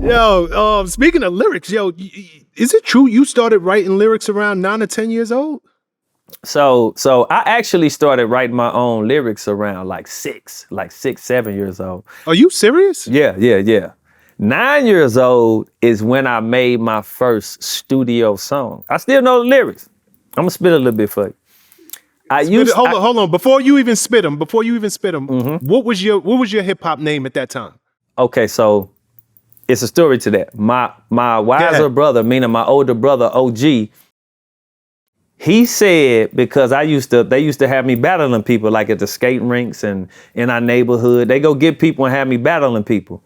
Yo, speaking of lyrics, is it true you started writing lyrics around 9 or 10 years old? So I actually started writing my own lyrics around like 7 years old. Are you serious? Yeah. 9 years old is when I made my first studio song. I still know the lyrics. I'm gonna spit a little bit for you. Hold on. Before you even spit them, what was your hip hop name at that time? Okay, so it's a story to that. My wiser brother, meaning my older brother, OG, he said, because they used to have me battling people like at the skating rinks and in our neighborhood. They go get people and have me battling people.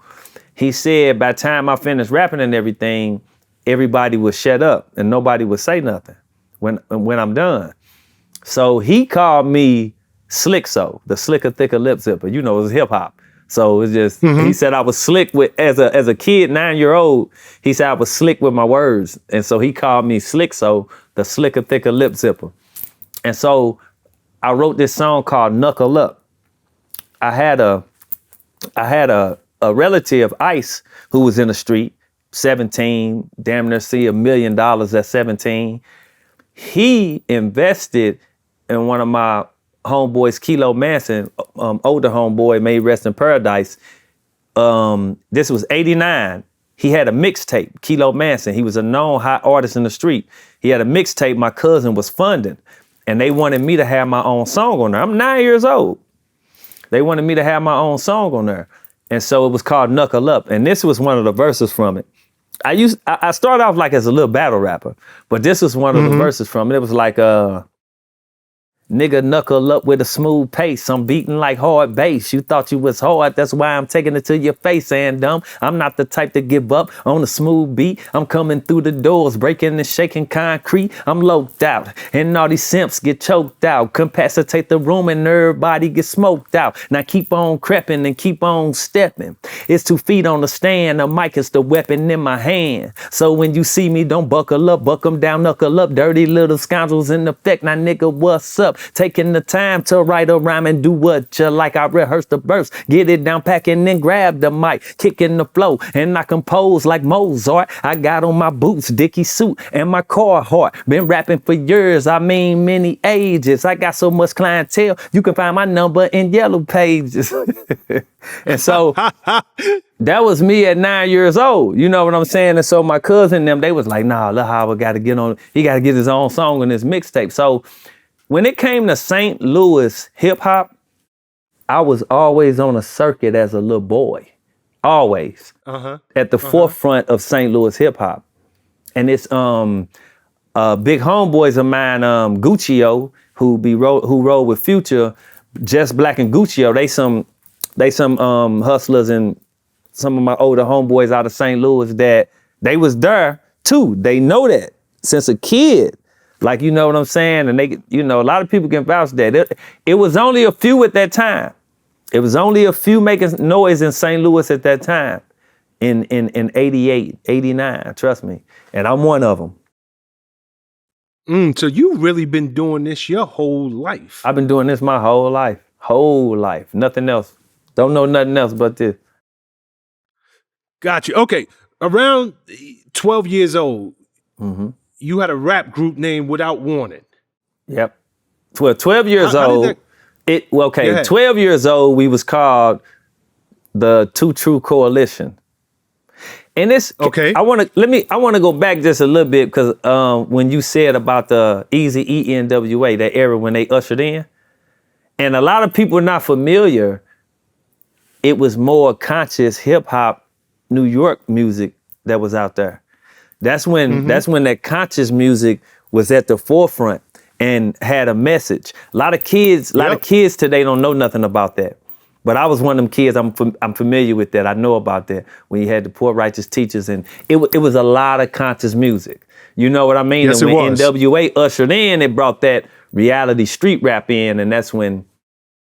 He said by the time I finished rapping and everything, everybody would shut up and nobody would say nothing when I'm done. So he called me Slickso, the slicker, thicker lip zipper. You know, it was hip hop. So it's just, he said I was slick as a kid, 9-year-old, he said I was slick with my words. And so he called me Slickso, the slicker, thicker lip zipper. And so I wrote this song called Knuckle Up. I had a relative, Ice, who was in the street, 17, damn near see $1 million at 17. He invested in one of my homeboys, Kilo Manson, older homeboy, may rest in paradise. This was 89. He had a mixtape, Kilo Manson. He was a known hot artist in the street. He had a mixtape my cousin was funding, and they wanted me to have my own song on there. I'm 9 years old. They wanted me to have my own song on there. And so it was called Knuckle Up. And this was one of the verses from it. I started off like as a little battle rapper, but this was one of the verses from it. It was like, nigga, knuckle up with a smooth pace. I'm beating like hard bass. You thought you was hard. That's why I'm taking it to your face, and dumb. I'm not the type to give up on a smooth beat. I'm coming through the doors, breaking and shaking concrete. I'm loped out, and all these simps get choked out. Capacitate the room, and everybody get smoked out. Now keep on creeping and keep on stepping. It's 2 feet on the stand. The mic is the weapon in my hand. So when you see me, don't buckle up, buck 'em down, knuckle up. Dirty little scoundrels in effect. Now nigga, what's up? Taking the time to write a rhyme and do what you like. I rehearse the verse, get it down, pack and then grab the mic, kicking the flow, and I compose like Mozart. I got on my boots, Dickie suit, and my Carhartt. Been rapping for years, I mean many ages. I got so much clientele, you can find my number in yellow pages. And so that was me at 9 years old. You know what I'm saying? And so my cousin them, they was like, nah, look how I gotta get on, he gotta get his own song on this mixtape. So when it came to St. Louis hip hop, I was always on a circuit as a little boy, always at the forefront of St. Louis hip hop. And it's big homeboys of mine, Guccio, who rode with Future, Just Black and Guccio. They some hustlers and some of my older homeboys out of St. Louis that they was there too. They know that since a kid. Like, you know what I'm saying? And they, you know, a lot of people can vouch that. It was only a few at that time. It was only a few making noise in St. Louis at that time in 88, 89, trust me. And I'm one of them. So you really been doing this your whole life? I've been doing this my whole life. Nothing else. Don't know nothing else but this. Got you. Okay. Around 12 years old, you had a rap group named Without Warning. Yep. 12 years old. 12 years old, we was called the Two True Coalition. And this, okay. I want to go back just a little bit because when you said about the Eazy-E NWA, that era when they ushered in, and a lot of people are not familiar, it was more conscious hip hop, New York music that was out there. That's when that conscious music was at the forefront and had a message. A lot of kids today don't know nothing about that. But I was one of them kids, I'm familiar with that. I know about that. When you had the Poor Righteous Teachers, and it was a lot of conscious music. You know what I mean? Yes, and when it was. NWA ushered in, it brought that reality street rap in, and that's when,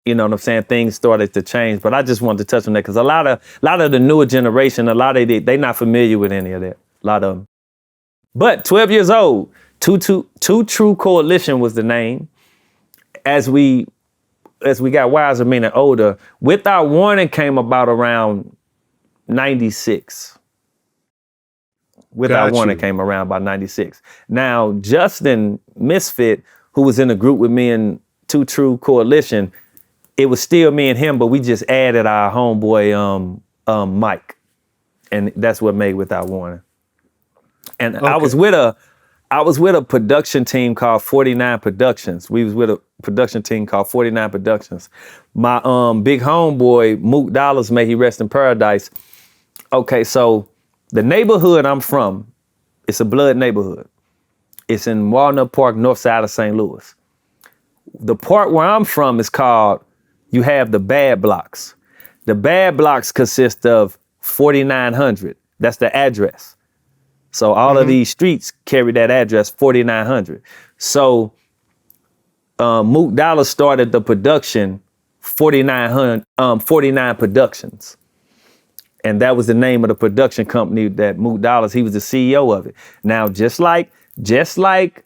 you know what I'm saying, things started to change. But I just wanted to touch on that because a lot of the newer generation, they not familiar with any of that. A lot of them. But 12 years old, Two True Coalition was the name. As we got wiser, meaning older, Without Warning came about around 96. Without Warning came around by 96. Now, Justin Misfit, who was in a group with me and Two True Coalition, it was still me and him, but we just added our homeboy Mike. And that's what made Without Warning. And I was with a production team called 49 Productions. We was with a production team called 49 Productions. My big homeboy, Mook Dollars, may he rest in paradise. Okay, so the neighborhood I'm from, it's a blood neighborhood. It's in Walnut Park, north side of St. Louis. The part where I'm from is called, you have the bad blocks. The bad blocks consist of 4900. That's the address. So all of these streets carry that address, 4900. So Mook Dollar started the production 49 Productions. And that was the name of the production company that Mook Dollars, he was the CEO of it. Now, just like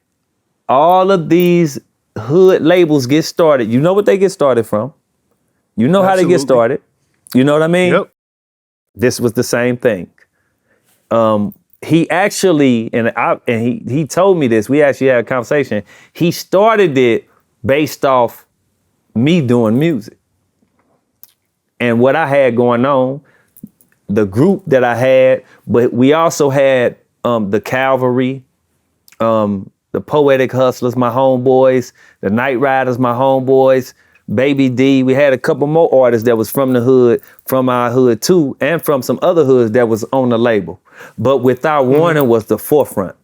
all of these hood labels get started, you know what they get started from. You know how they get started. You know what I mean? Yep. This was the same thing. He actually, he told me this, we actually had a conversation. He started it based off me doing music and what I had going on, the group that I had, but we also had the Cavalry, the Poetic Hustlers, my homeboys, the Night Riders, my homeboys, Baby D. We had a couple more artists that was from the hood, from our hood too, and from some other hoods that was on the label. But Without Warning was the forefront.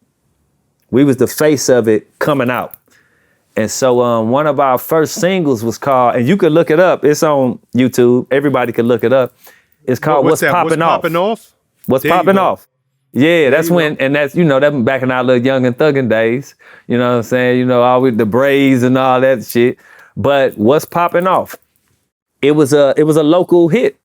We was the face of it coming out. And so one of our first singles was called, and you could look it up, it's on YouTube, everybody could look it up. It's called What's Poppin' Off. What's Poppin' Off? Yeah, that's when, and that's, you know, that back in our little young and thuggin' days, you know what I'm saying? You know, all with the braids and all that shit. But What's Poppin' Off? It was a local hit.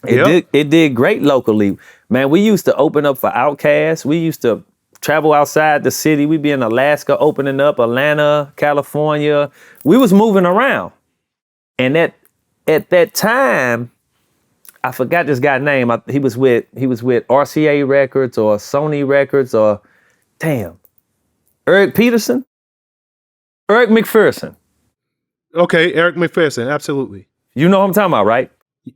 It did great locally. Man, we used to open up for Outkast. We used to travel outside the city. We'd be in Alaska opening up, Atlanta, California. We was moving around. And at that time, I forgot this guy's name. He was with RCA Records or Sony Records or Eric Peterson? Eric McPherson. Okay, Eric McPherson, absolutely. You know what I'm talking about, right?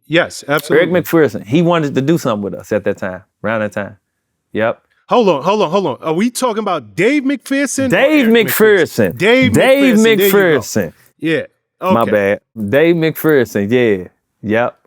Yes, absolutely. Eric McPherson. He wanted to do something with us at that time, around that time. Yep. Hold on. Are we talking about Dave McPherson? Dave McPherson. Dave McPherson. Yeah. Okay. My bad. Dave McPherson, yeah. Yep.